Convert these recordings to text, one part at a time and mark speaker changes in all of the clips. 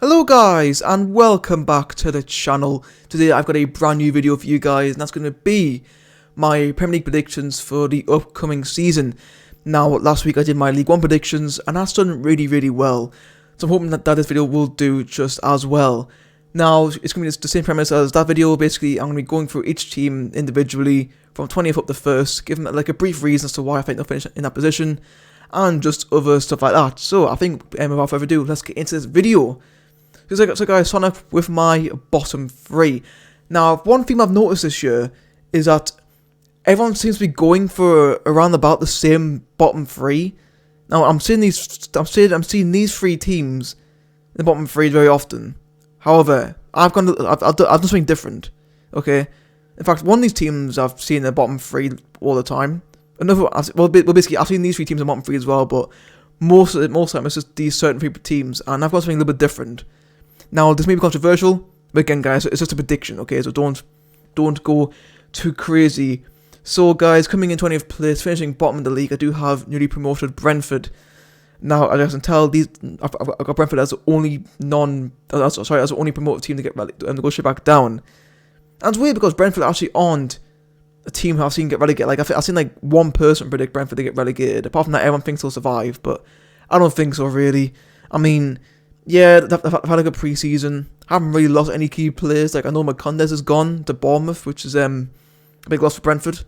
Speaker 1: Hello guys, and welcome back to the channel. Today I've got a brand new video for you guys, and that's going to be my Premier League predictions for the upcoming season. Now, last week I did my League 1 predictions, and that's done really well. So I'm hoping that this video will do just as well. Now, it's going to be the same premise as that video. Basically, I'm going to be going through each team individually, from 20th up to 1st, giving like a brief reason as to why I think they'll finish in that position, and just other stuff like that. So I think, without further ado, let's get into this video. So guys, starting off with my bottom three. Now, one thing I've noticed this year is that everyone seems to be going for around about the same bottom three. Now, I'm seeing these three teams in the bottom three very often. However, I've done something different. Okay, in fact, one of these teams I've seen in the bottom three all the time. Basically, I've seen these three teams in the bottom three as well, but most of the time it's just these certain three teams, and I've got something a little bit different. Now, this may be controversial, but again, guys, it's just a prediction, okay? So don't go too crazy. So, guys, coming in 20th place, finishing bottom of the league, I do have newly promoted Brentford. Now, as you can tell, I've got Brentford as the only as the only promoted team to go straight back down. And it's weird because Brentford actually aren't a team who I've seen get relegated. Like, I've seen like one person predict Brentford to get relegated. Apart from that, everyone thinks they'll survive, but I don't think so, really. I mean, yeah, they've had a good pre-season. Haven't really lost any key players. Like, I know Macondes has gone to Bournemouth, which is a big loss for Brentford.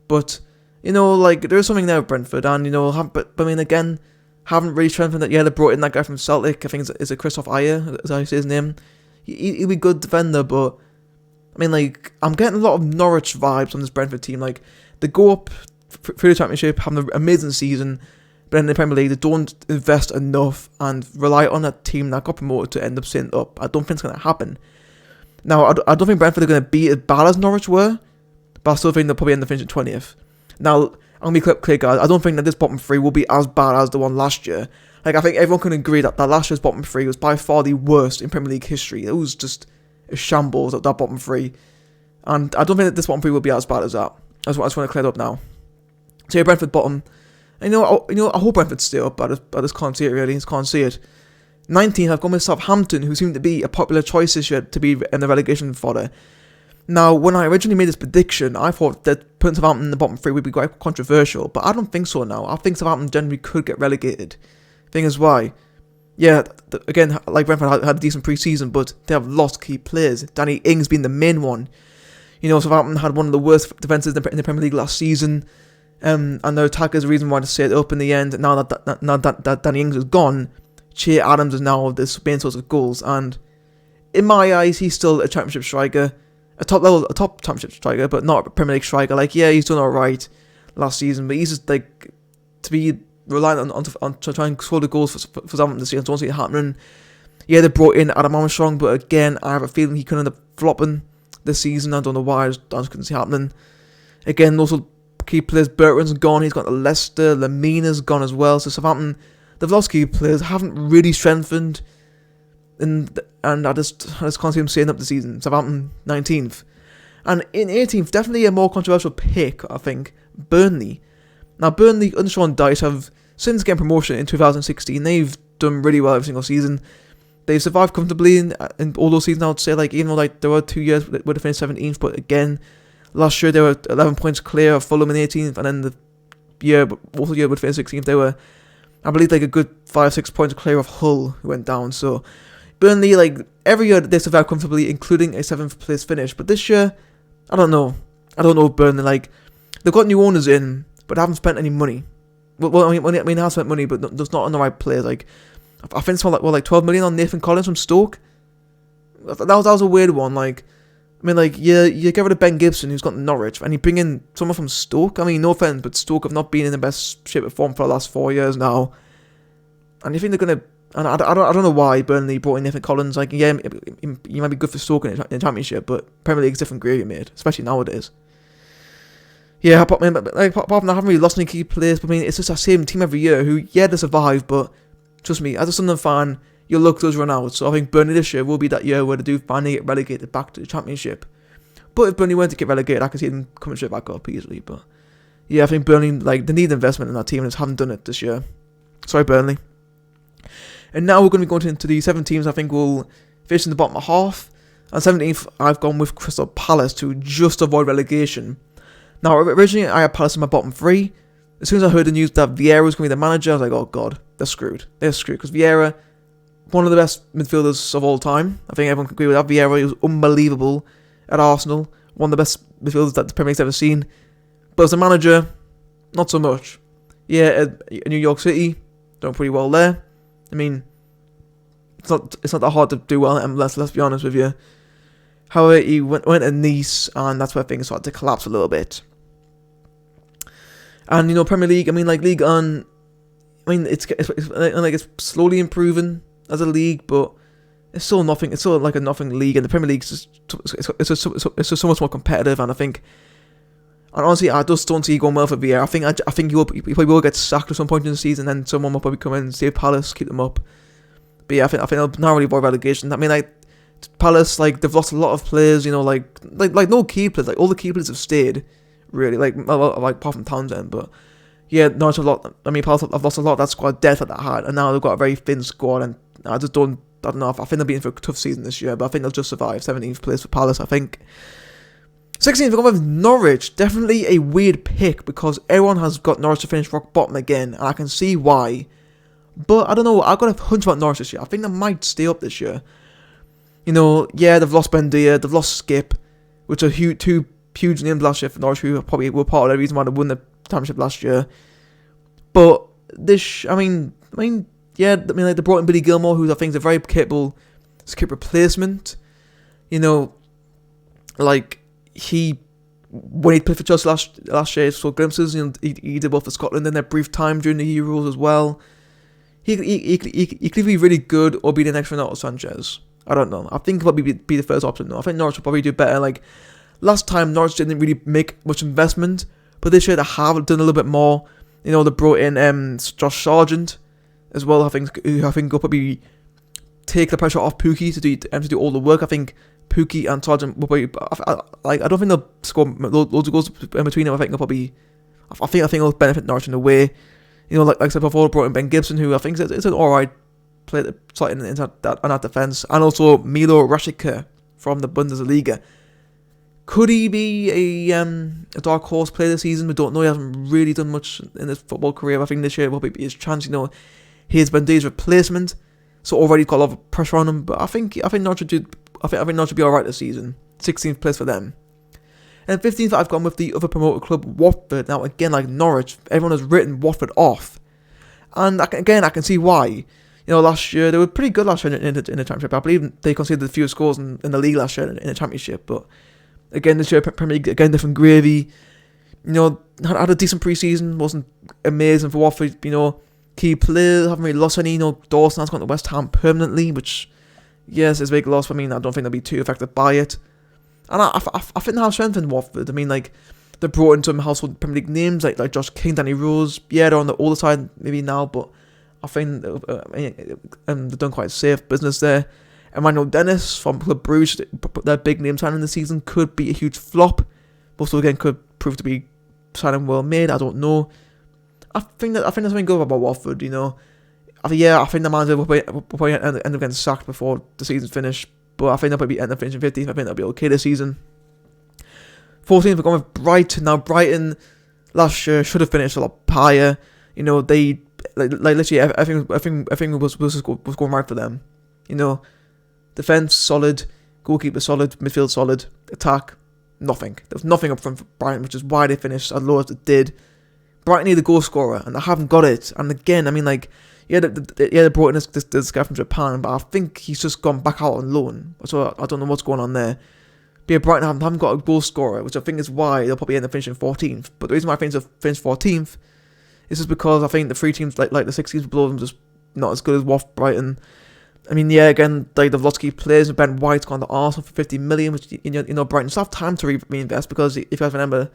Speaker 1: But, you know, like, there's something there with Brentford. And, you know, but I mean, again, haven't really strengthened that. Yeah, they brought in that guy from Celtic. I think it's Christoph Ayer, is how you say his name. He'll be a good defender, but, I mean, like, I'm getting a lot of Norwich vibes on this Brentford team. Like, they go up through the Championship, having an amazing season, but in the Premier League, they don't invest enough and rely on a team that got promoted to end up staying up. I don't think it's going to happen. Now, I don't think Brentford are going to be as bad as Norwich were, but I still think they'll probably end up finishing 20th. Now, I'm going to be clear, guys. I don't think that this bottom three will be as bad as the one last year. Like, I think everyone can agree that last year's bottom three was by far the worst in Premier League history. It was just a shambles at that bottom three. And I don't think that this bottom three will be as bad as that. I just want to clear it up now. So, yeah, Brentford bottom. And I hope Brentford stay up, but I just can't see it really. I just can't see it. 19th, I've gone with Southampton, who seem to be a popular choice this year to be in the relegation fodder. Now, when I originally made this prediction, I thought that putting Southampton in the bottom three would be quite controversial, but I don't think so now. I think Southampton generally could get relegated. Thing is why, yeah, again, like Brentford had a decent pre-season, but they have lost key players. Danny Ings being the main one. You know, Southampton had one of the worst defences in the Premier League last season. And their attack is the reason why they stayed up in the end. Now that Danny Ings is gone, Che Adams is now the main source of goals. And in my eyes, he's still a championship striker, a top championship striker, but not a Premier League striker. Like, yeah, he's done alright last season, but he's just like to be reliant on to try and score the goals for Southampton this season. I don't see it happening. Yeah, they brought in Adam Armstrong, but again, I have a feeling he could end up flopping this season. I don't know why. I just couldn't see it happening. Again, also key players, Bertrand's gone, he's gone to Leicester, Lamina's gone as well, so Southampton, they've lost key players, haven't really strengthened, and I just can't see them staying up the season. Southampton 19th, and in 18th, definitely a more controversial pick, I think, Burnley. Now, Burnley, under Sean Dyche, have, since getting promotion in 2016, they've done really well every single season. They've survived comfortably in all those seasons, I would say, like, even though like there were 2 years where they finished 17th, but again, last year they were 11 points clear of Fulham in 18th, and then the year would finish 16th. They were, I believe, like a good 5-6 points clear of Hull, who went down. So Burnley, like every year they survive comfortably, including a 7th place finish. But this year, I don't know if Burnley, like, they've got new owners in, but they haven't spent any money. Well, I mean, they have spent money, but just not on the right players. Like, I think it's like 12 million on Nathan Collins from Stoke. That was a weird one. Like, I mean, like, you get rid of Ben Gibson, who's gone to Norwich, and you bring in someone from Stoke. I mean, no offense, but Stoke have not been in the best shape of form for the last 4 years now. And you think they're going to... And I don't know why Burnley brought in Nathan Collins. Like, yeah, he might be good for Stoke in the Championship, but Premier League's different gravy, mate, especially nowadays. Yeah, apart from that, I haven't really lost any key players, but I mean, it's just that same team every year who, yeah, they survive, but trust me, as a Sunderland fan, your luck does run out. So I think Burnley this year will be that year where they do finally get relegated back to the Championship. But if Burnley weren't to get relegated, I could see them coming straight back up easily. But yeah, I think Burnley, like, they need investment in that team and just haven't done it this year. Sorry, Burnley. And now we're going to be going into the 7 teams I think will finish in the bottom half. And 17th, I've gone with Crystal Palace to just avoid relegation. Now, originally, I had Palace in my bottom 3. As soon as I heard the news that Vieira was going to be the manager, I was like, oh god, they're screwed. They're screwed. Because Vieira, one of the best midfielders of all time. I think everyone can agree with that. Vieira, he was unbelievable at Arsenal. One of the best midfielders that the Premier League's ever seen. But as a manager, not so much. Yeah, at New York City, done pretty well there. I mean, it's not that hard to do well at MLS, let's be honest with you. However, he went to Nice, and that's where things started to collapse a little bit. And, you know, Premier League, I mean, like, League On, I mean, it's slowly improving as a league, but it's still nothing. It's still like a nothing league, and the Premier League is just so much more competitive. And I think, and honestly, I just don't see it going well for Vieira. I think he probably will get sacked at some point in the season, and then someone will probably come in and save Palace, keep them up. But yeah, I think they'll not really avoid relegation. I mean, like, Palace, like, they've lost a lot of players. You know, like no key players. Like, all the key players have stayed. Really, like apart from Townsend, but yeah, not a lot. I mean, Palace have lost a lot of that squad depth that they had, and now they've got a very thin squad. And I don't know. I think they'll be in for a tough season this year, but I think they'll just survive. 17th place for Palace, I think. 16th, we're going with Norwich. Definitely a weird pick because everyone has got Norwich to finish rock bottom again, and I can see why. But I don't know. I've got a hunch about Norwich this year. I think they might stay up this year. You know, yeah, they've lost Bendia, they've lost Skip, which are two huge names last year for Norwich, who probably were part of the reason why they won the championship last year. But this, I mean, yeah, I mean, like, they brought in Billy Gilmore, who I think is a very capable Skip replacement. You know, like, when he played for Chelsea last year, saw glimpses. You know, he did well for Scotland in their brief time during the Euros as well. He could be really good or be the next Renato Sanchez. I don't know. I think he'll probably be the first option though. I think Norwich will probably do better. Like, last time, Norwich didn't really make much investment, but this year they have done a little bit more. You know, they brought in Josh Sargent as well. I think will probably take the pressure off Pukki to do all the work. I think Pukki and Sargent will probably, I don't think they'll score loads of goals in between them. I think they'll benefit Norwich in a way. You know, like I said before, brought in Ben Gibson, who I think is an alright player in that defence, and also Milo Rashica from the Bundesliga. Could he be a dark horse player this season? We don't know. He hasn't really done much in his football career. But I think this year will be his chance. You know, he's Bendi's replacement, so already got a lot of pressure on him. But I think Norwich should be alright this season. 16th place for them. And 15th, I've gone with the other promoted club, Watford. Now, again, like Norwich, everyone has written Watford off, and I can see why. You know, last year they were pretty good last year in the championship. I believe they conceded the fewest scores in the league last year in the championship, but. Again, this year, Premier League, again, different gravy. You know, had a decent pre-season, wasn't amazing for Watford. You know, key players, haven't really lost any. You know, Dawson has gone to West Ham permanently, which, yes, is a big loss. But I mean, I don't think they'll be too affected by it. And I think they have strengthened Watford. I mean, like, they brought in some household Premier League names, like Josh King, Danny Rose. Yeah, they're on the older side maybe now, but I think they've done quite safe business there. Emmanuel Dennis from Club Bruges, their big name signing this season, could be a huge flop, but also again could prove to be signing well made. I don't know. I think there's something good about Watford. You know, I think the manager will probably end up getting sacked before the season's finished, but I think they'll probably end up finishing 15th. I think they'll be okay this season. 14th, we're going with Brighton. Now, Brighton last year should have finished a lot higher. You know, they literally everything was going right for them. You know. Defence solid, goalkeeper solid, midfield solid, attack nothing. There was nothing up front for Brighton, which is why they finished as low as they did. Brighton need a goal scorer, and they haven't got it. And again, I mean, like, they brought in this guy from Japan, but I think he's just gone back out on loan. So I don't know what's going on there. But yeah, Brighton haven't got a goal scorer, which I think is why they'll probably end up finishing 14th. But the reason why I think they'll finish 14th is just because I think the 3 teams, like the 6 teams below them, just not as good as Watford, Brighton. I mean, yeah, again, like, they've lost key players, and Ben White's gone to Arsenal for 50 million, which, you know, Brighton still have time to reinvest, because if you guys remember,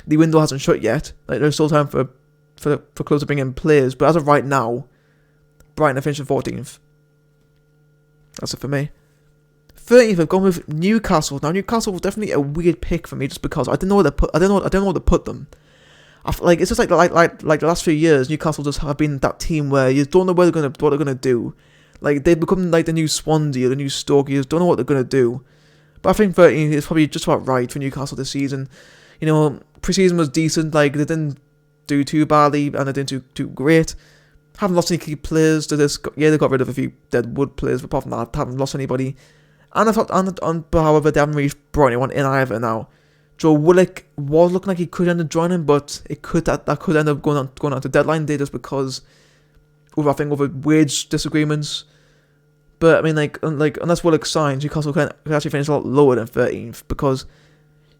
Speaker 1: the window hasn't shut yet. Like, there's still time for clubs to bring in players, but as of right now, Brighton are finishing 14th. That's it for me. 13th, I've gone with Newcastle. Now, Newcastle was definitely a weird pick for me, just because I didn't know where to put them. Like it's just like the last few years, Newcastle just have been that team where you don't know what they're gonna do. Like they've become like the new Swansea or the new Stoke. You just don't know what they're gonna do. But I think 13 is probably just about right for Newcastle this season. You know, pre-season was decent. Like they didn't do too badly and they didn't do too great. Haven't lost any key players. They got rid of a few dead wood players, but apart from that, haven't lost anybody. And I thought, but however, they haven't really brought anyone in either now. Joe Willock was looking like he could end up joining, but that could end up going on to deadline day just because over wage disagreements. But I mean, like unless Willock signs, Newcastle can actually finish a lot lower than 13th because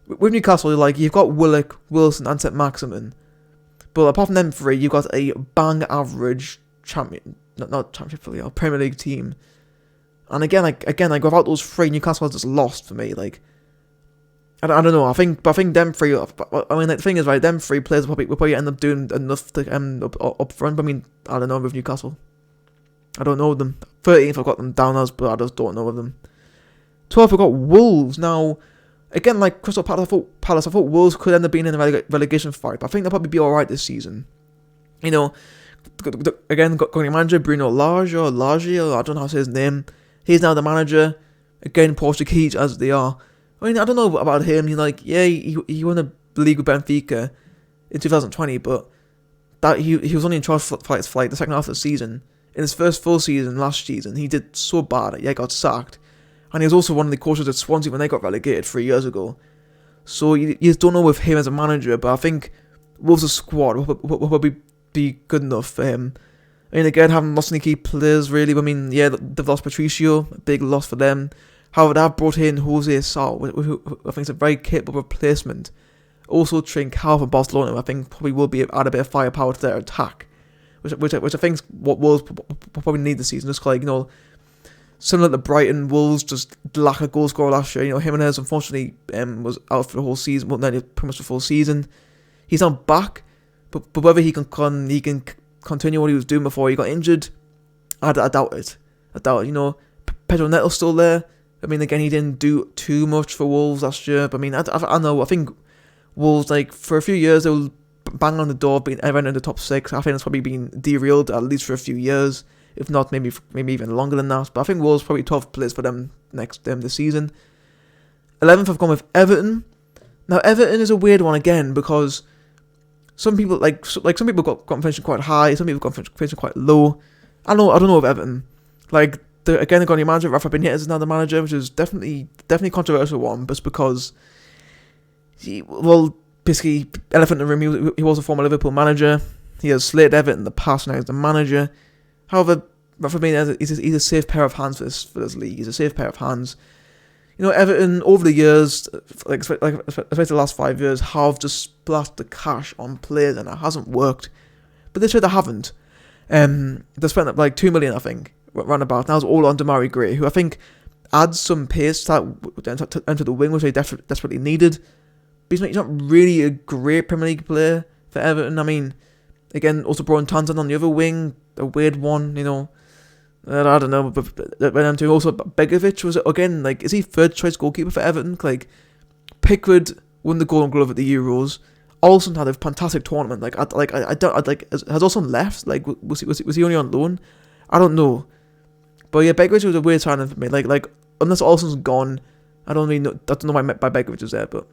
Speaker 1: with Newcastle, you've got Willock, Wilson, and Saint-Maximin. But apart from them three, you've got a bang average not championship, Premier League team. And again, without those three, Newcastle has just lost for me. Like, I don't know. I think them three. I mean, the thing is, right? Them three players will probably end up doing enough to up front. But I mean, I don't know with Newcastle. I don't know them. 13th, I've got them down as, but I just don't know them. 12th, I've got Wolves. Now, again, like Crystal Palace, I thought Wolves could end up being in a relegation fight. But I think they'll probably be all right this season. You know, again, got your manager Bruno Lage, I don't know how to say his name. He's now the manager. Again, Portuguese as they are. I mean, I don't know about him. He won the league with Benfica in 2020, but that he was only in charge for the second half of the season. In his first full season last season, he did so bad that he got sacked. And he was also one of the coaches at Swansea when they got relegated 3 years ago. So you just don't know with him as a manager, but I think Wolves' squad will probably be good enough for him. I mean, again, haven't lost any key players really. I mean, yeah, they've lost Patricio, a big loss for them. However, they have brought in Jose Sal, who I think is a very capable replacement. Also, Trincao from Barcelona, I think probably will add a bit of firepower to their attack, which I think is what Wolves probably need this season. Just like, similar to Brighton, Wolves just lack a goal scorer last year. Jimenez unfortunately was out for the whole season, well, nearly pretty much the full season. He's now back, but whether he can continue what he was doing before he got injured, I doubt it. Pedro Neto's still there. I mean, again, he didn't do too much for Wolves last year, but I mean, I know. I think Wolves, like, for a few years, they will bang on the door, being everyone in the top six. I think it's probably been derailed at least for a few years, if not maybe even longer than that. But I think Wolves probably 12th place for them this season. 11th, I've gone with Everton. Now, Everton is a weird one again because some people some people got finishing quite high, some people got finishing quite low. I don't know with Everton. Like, they've got a new manager. Rafa Benitez is now the manager, which is definitely controversial one, just because basically, elephant in the room, he was a former Liverpool manager. He has slated Everton in the past, now he's the manager. However, Rafa Benitez he's a safe pair of hands for this league. He's a safe pair of hands. Everton, over the years, especially the last 5 years, have just splashed the cash on players, and it hasn't worked. But this year they haven't. They spent like 2 million, I think, roundabout. Now it's all on Damari Gray, who I think adds some pace to enter the wing, which they desperately needed. But he's not really a great Premier League player for Everton. I mean, again, also brought in Tanzan on the other wing, a weird one, I don't know, but them two. Also, Begovic was, again, like, is he third choice goalkeeper for Everton? Like, Pickford won the Golden Glove at the Euros. Olsen had a fantastic tournament. Has Olsen left? Like, was he only on loan? I don't know. But yeah, Begovic was a weird signing for me. Like unless Olsen's gone, I don't know why Begovic was there, but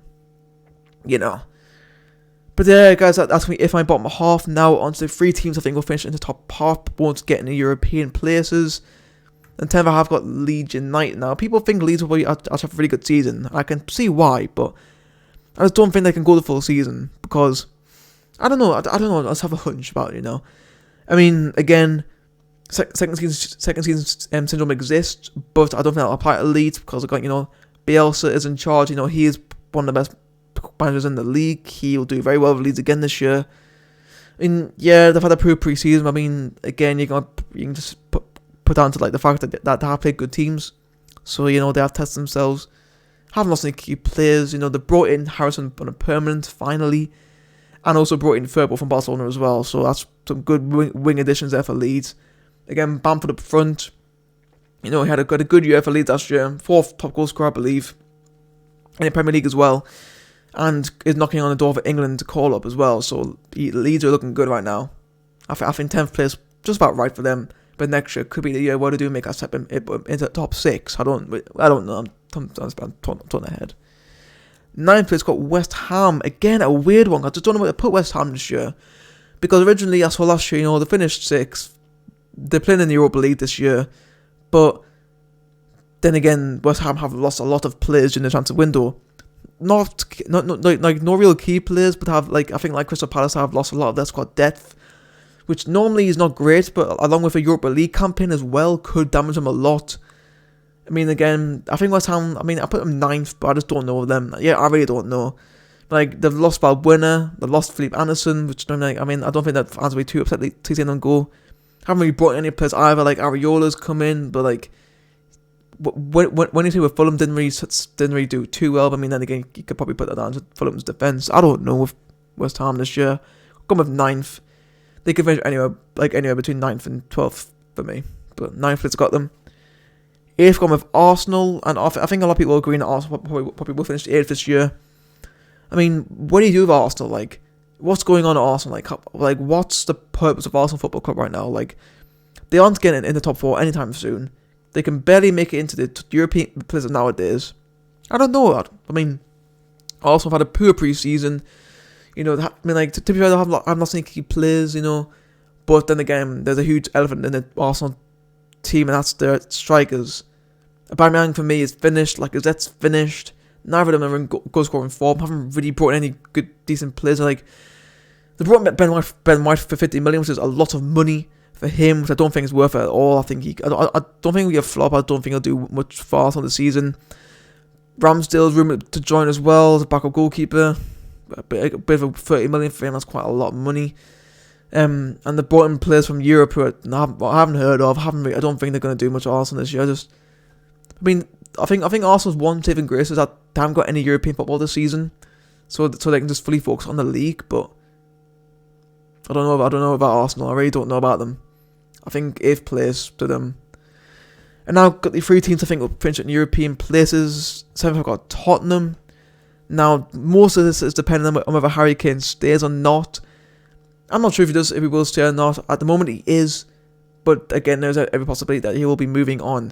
Speaker 1: But yeah, guys, that's me. If my bottom half, now onto the 3 teams I think will finish in the top half, won't get into European places. And 10th, I have got Leeds United. Now, people think Leeds will have a really good season. I can see why, but I just don't think they can go the full season because I don't know. I just have a hunch about it. I mean, again, second season syndrome exists, but I don't think that'll apply to Leeds because Bielsa is in charge. He is one of the best managers in the league. He'll do very well with Leeds again this year. I mean, yeah, they've had a poor pre-season. I mean, again, you can just put down to like the fact that they have played good teams. So they have tested themselves. Haven't lost any key players. They brought in Harrison on a permanent finally, and also brought in Firpo from Barcelona as well. So that's some good wing additions there for Leeds. Again, Bamford up front. He had a good year for Leeds last year. 4th top goal scorer, I believe, in the Premier League as well. and is knocking on the door for England to call up as well. So Leeds are looking good right now. I think 10th place just about right for them. But next year could be the year where they do make a step into the top 6. I don't know. I'm talking ahead. 9th place got West Ham. Again, a weird one. I just don't know where to put West Ham this year. Because originally, I saw last year, they finished 6th. They're playing in the Europa League this year. But then again, West Ham have lost a lot of players in the transfer window. Not no real key players, but I think Crystal Palace have lost a lot of their squad depth, which normally is not great, but along with a Europa League campaign as well, could damage them a lot. I mean, again, I think West Ham, I put them 9th, but I just don't know them. Yeah, I really don't know. They've lost Balbuena, they've lost Philippe Anderson, which, I don't think that fans will be too upset to see them go. Haven't really brought any players either, Areola's come in, but, when you see with Fulham didn't really do too well, but then again, you could probably put that down to Fulham's defence. I don't know with West Ham this year. Gone with 9th. They could finish anywhere between 9th and 12th for me. But 9th place got them. 8th gone with Arsenal. And I think a lot of people are agreeing that Arsenal probably will finish 8th this year. What do you do with Arsenal? What's going on at Arsenal? What's the purpose of Arsenal Football Club right now? They aren't getting in the top 4 anytime soon. They can barely make it into the European places nowadays. I don't know that. Arsenal have had a poor pre-season. To be fair, I've not seen key players, But then again, there's a huge elephant in the Arsenal team, and that's their strikers. Aubameyang for me is finished. Lacazette's finished. Neither of them are in goal scoring form. Haven't really brought any good, decent players. They brought Ben White for 50 million, which is a lot of money for him, which I don't think is worth it at all. I don't think he'll be a flop. I don't think he'll do much for Arsenal this season. Ramsdale's rumoured to join as well as a backup goalkeeper. A bit of a 30 million for him, that's quite a lot of money. And they brought in players from Europe who I haven't heard of. I don't think they're going to do much at Arsenal this year. I think Arsenal's one saving grace is that they haven't got any European football this season, so they can just fully focus on the league. But I don't know about Arsenal. I really don't know about them. I think 8th place to them. And now I've got the 3 teams I think will finish in European places. 7th I've got Tottenham. Now, most of this is depending on whether Harry Kane stays or not. I'm not sure if he will stay or not. At the moment, he is. But again, there's every possibility that he will be moving on.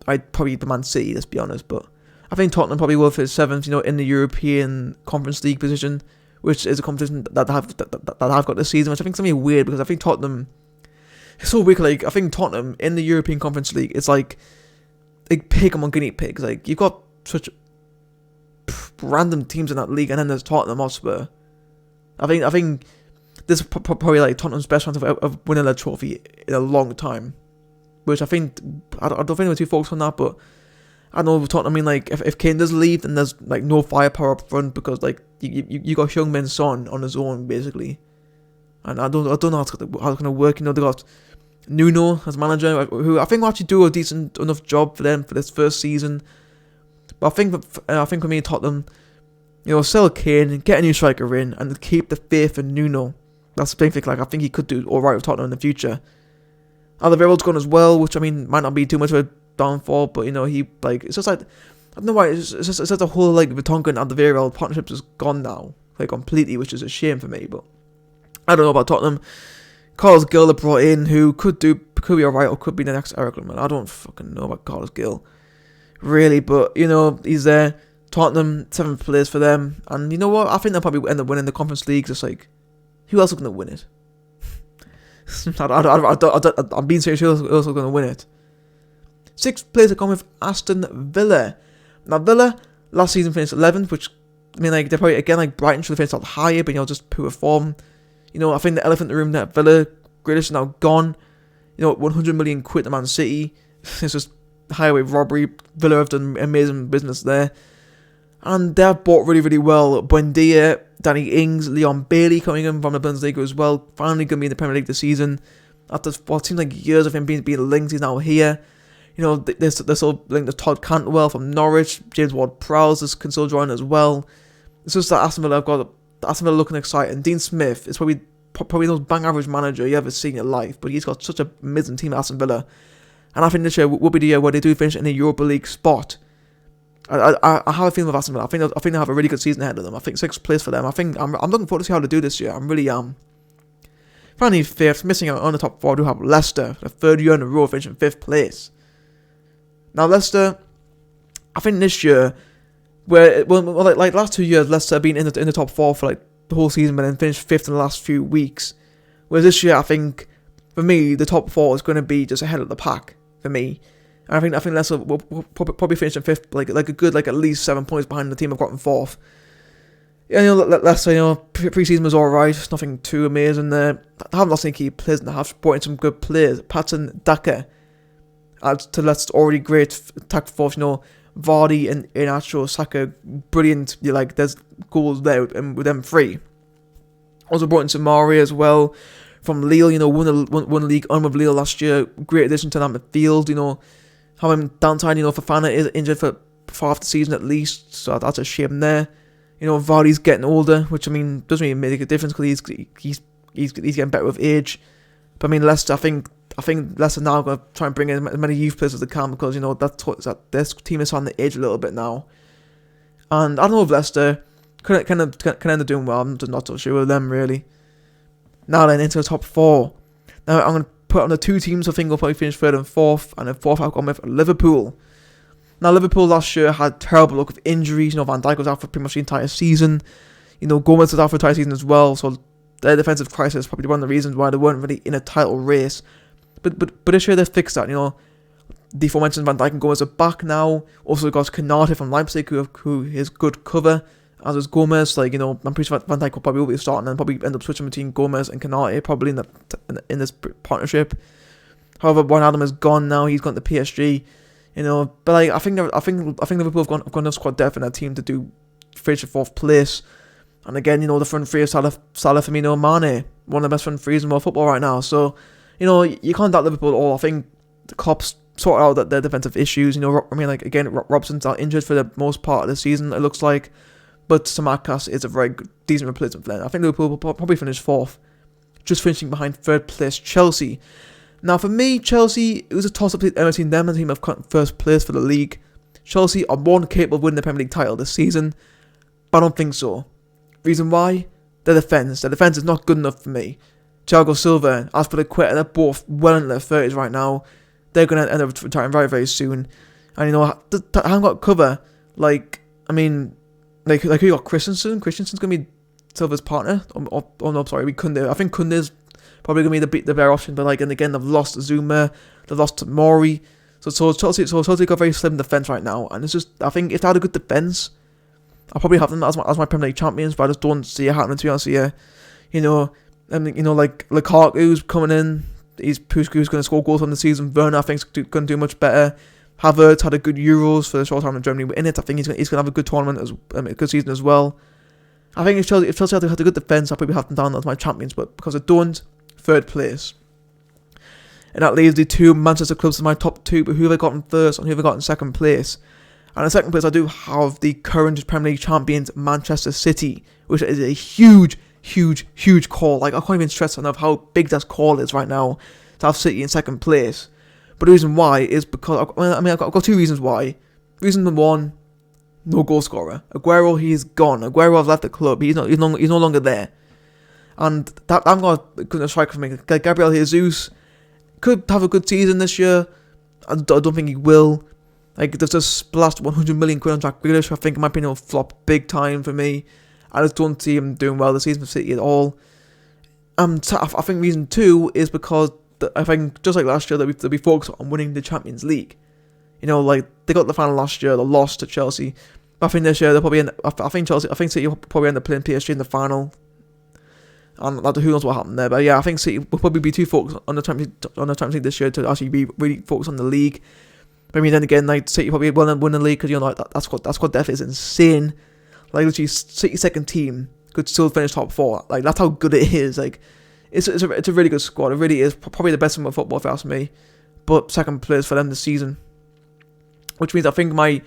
Speaker 1: I'd probably demand City, let's be honest. But I think Tottenham probably will finish 7th, in the European Conference League position, which is a competition that I've got this season, which I think is something weird, because I think Tottenham... It's so weird, I think Tottenham in the European Conference League, it's like pig among guinea pigs. You've got such random teams in that league, and then there's Tottenham Hotspur. I think this is probably Tottenham's best chance of winning a trophy in a long time, which I don't think we're too focused on that. But I know with Tottenham, if Kane does leave, then there's no firepower up front, because you got Heung-min Son on his own basically, and I don't know how it's going to work. They got Nuno as manager, who I think will actually do a decent enough job for them for this first season. But I think for me, Tottenham, sell Kane, get a new striker in, and keep the faith in Nuno. That's the big thing. I think he could do all right with Tottenham in the future. Alderweireld's gone as well, which might not be too much of a downfall, but it's just I don't know why. It's just the whole Vertonghen and Alderweireld partnership is gone now, completely, which is a shame for me. But I don't know about Tottenham. Carlos Gil brought in, who could be alright or could be the next Eric Lundman. I don't fucking know about Carlos Gil, really, but he's there. Tottenham, 7th place for them, and you know what? I think they'll probably end up winning the Conference League. Just who else is going to win it? I'm being serious. Who else is going to win it? 6th place are going with Aston Villa. Now Villa last season finished 11th, which they're probably again Brighton should have finished a lot higher, but just poor form. I think the elephant in the room that Villa, Grealish is now gone. 100 million quid to Man City. It's just highway robbery. Villa have done amazing business there. And they've bought really, really well. Buendia, Danny Ings, Leon Bailey coming in from the Bundesliga as well. Finally going to be in the Premier League this season. After what seems like years of him being linked, he's now here. They're still linked to Todd Cantwell from Norwich. James Ward-Prowse can still join as well. It's just that Aston Villa looking exciting. Dean Smith is probably the most bang average manager you ever seen in your life, but he's got such an amazing team at Aston Villa. And I think this year will be the year where they do finish in a Europa League spot. I have a feeling with Aston Villa. I think they have a really good season ahead of them. I think 6th place for them. I'm looking forward to see how they do this year. I'm really finally 5th, missing out on the top 4. I do have Leicester, the 3rd year in a row, finishing 5th place. Now Leicester, I think this year, like last 2 years, Leicester have been in the top 4 for like the whole season, but then finished 5th in the last few weeks. Whereas this year, I think for me, the top 4 is going to be just ahead of the pack for me. And I think Leicester will probably finish in 5th, like a good at least 7 points behind the team I've got in 4th. Yeah, Leicester, pre-season was alright, nothing too amazing there. I haven't lost any key players, and I have brought in some good players. Patton, Daka adds to Leicester's already great attack force. Vardy and Iheanacho, Saka, brilliant. There's goals there with them 3. Also brought in Samari as well from Lille. Won the league on with Lille last year. Great addition to that midfield. Having downside, Fofana is injured for half the season at least, so that's a shame there. Vardy's getting older, which doesn't really make a difference because he's getting better with age. But Leicester, I think Leicester now going to try and bring in as many youth players as they can because that this team is on the edge a little bit now. And I don't know if Leicester can end up doing well. I'm just not so sure with them really. Now then into the top 4. Now I'm going to put on the 2 teams I think will probably finish 3rd and 4th, and then 4th I've gone with Liverpool. Now Liverpool last year had terrible luck with injuries. Van Dijk was out for pretty much the entire season. Gomez was out for the entire season as well. So their defensive crisis is probably one of the reasons why they weren't really in a title race. But this year they fixed that. The aforementioned Van Dijk and Gomez are back now. Also got Konate from Leipzig who is good cover, as is Gomez. I'm pretty sure Van Dijk will probably be starting and probably end up switching between Gomez and Konate probably in this partnership. However, Wijnaldum is gone now. He's gone to PSG. But I think Liverpool have got enough squad depth in their team to do 3rd to 4th place. And again, the front 3 of Salah, Firmino, Mane, one of the best front 3s in world football right now. So, you can't doubt Liverpool at all. I think the Klopp's sorted out their defensive issues. Again, Robson's out injured for the most part of the season, it looks like. But Samakas is a very decent replacement for them. I think Liverpool will probably finish 4th, just finishing behind 3rd place Chelsea. Now, for me, Chelsea, it was a toss-up between them and the team of 1st place for the league. Chelsea are more than capable of winning the Premier League title this season, but I don't think so. Reason why? Their defence. Their defence is not good enough for me. Thiago Silva, Azpilicueta, they're both well into their 30s right now. They're going to end up retiring very, very soon. And, I haven't got cover. Who got Christensen? Christensen's going to be Silva's partner. Koundé. I think Koundé's probably going to be the better option, but and again, they've lost Zuma, they've lost Mori, so Chelsea got very slim defence right now, and it's just, I think if they had a good defence, I'll probably have them as my Premier League champions, but I just don't see it happening, to be honest with you. Lukaku's coming in, he's going to score goals on the season. Werner, I think, is going to do much better. Havertz had a good Euros for the short time in Germany. In it, I think he's going to have a good tournament, a good season as well. I think if Chelsea had a good defence, I'll probably have them down as my champions, but because I don't, 3rd place. And that leaves the 2 Manchester clubs as my top 2, but who have I got in 1st and who have I got in 2nd place? And in 2nd place, I do have the current Premier League champions, Manchester City, which is a huge call. I can't even stress enough how big that call is right now to have City in 2nd place. But the reason why is because, I've got 2 reasons why. Reason number 1, no goal scorer. Aguero, he's gone. Aguero has left the club. He's no longer there. And I'm going to strike for me. Gabriel Jesus could have a good season this year. I don't think he will. They've just splashed 100 million quid on Jack Grealish. I think in my opinion will flop big time for me. I just don't see him doing well this season for City at all. I think reason 2 is because I think just like last year they'll be focused on winning the Champions League. They got the final last year, they lost to Chelsea. But I think this year they'll probably City will probably end up playing PSG in the final. And who knows what happened there, but yeah, I think City will probably be too focused on the Champions League this year to actually be really focused on the league. But then again, City probably will win the league because that's what depth is insane. Literally, City's 2nd team could still finish top 4. That's how good it is. It's a really good squad. It really is probably the best in football if you ask me. But 2nd place for them this season, which means I think my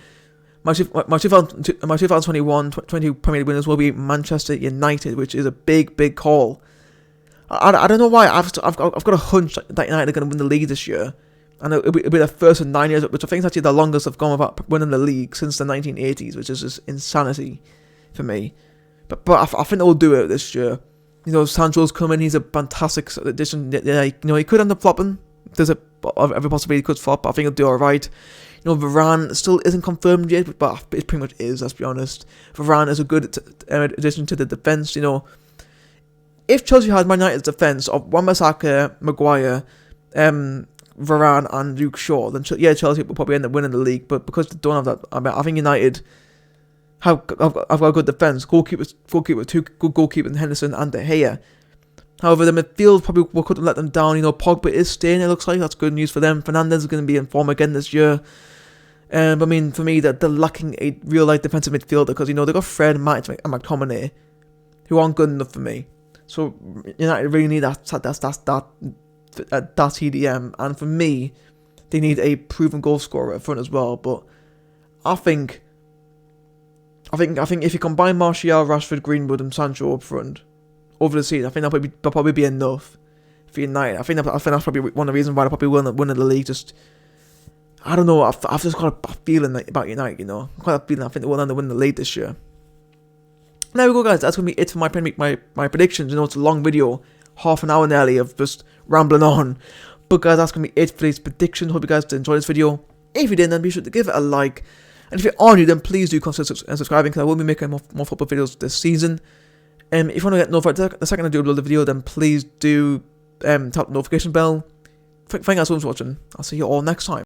Speaker 1: 2021-22 Premier League winners will be Manchester United, which is a big call. I don't know why. I've got a hunch that United are going to win the league this year. And it'll be the first in 9 years, which I think is actually the longest I've gone without winning the league since the 1980s, which is just insanity for me. But I think they'll do it this year. You know, Sancho's coming, he's a fantastic addition. Yeah, you know, he could end up flopping. There's every possibility he could flop, but I think he'll do alright. You know, Varane still isn't confirmed yet, but it pretty much is, let's be honest. Varane is a good addition to the defence, you know. If Chelsea had Man United's defence of Wan-Bissaka, Maguire, Varane and Luke Shaw, then yeah, Chelsea will probably end up winning the league, but because they don't have that, I think United have got a good defence. Goalkeepers, two good goalkeepers, Henderson and De Gea. However, the midfield probably couldn't let them down. You know, Pogba is staying, it looks like. That's good news for them. Fernandes is going to be in form again this year. But I mean, for me, they're lacking a real-life defensive midfielder because, you know, they've got Fred, Matic and McTominay, who aren't good enough for me. So, United really need that TDM. And for me, they need a proven goal scorer up front as well. But I think if you combine Martial, Rashford, Greenwood and Sancho up front over the season, I think that'll probably be enough for United. I think that's probably one of the reasons why they're probably winning the league. Just, I don't know, I've just got a feeling about United, you know. I've got a feeling I think they will end up winning the league this year. There we go, guys. That's going to be it for my predictions. You know, it's a long video, half an hour nearly of just rambling on. But guys, that's going to be it for these predictions. Hope you guys did enjoy this video. If you did, then be sure to give it a like. And if you are new, then please do consider subscribing, because I will be making more football videos this season. If you want to get notified the second I do upload the video, then please do tap the notification bell. Thank you guys so much for watching. I'll see you all next time.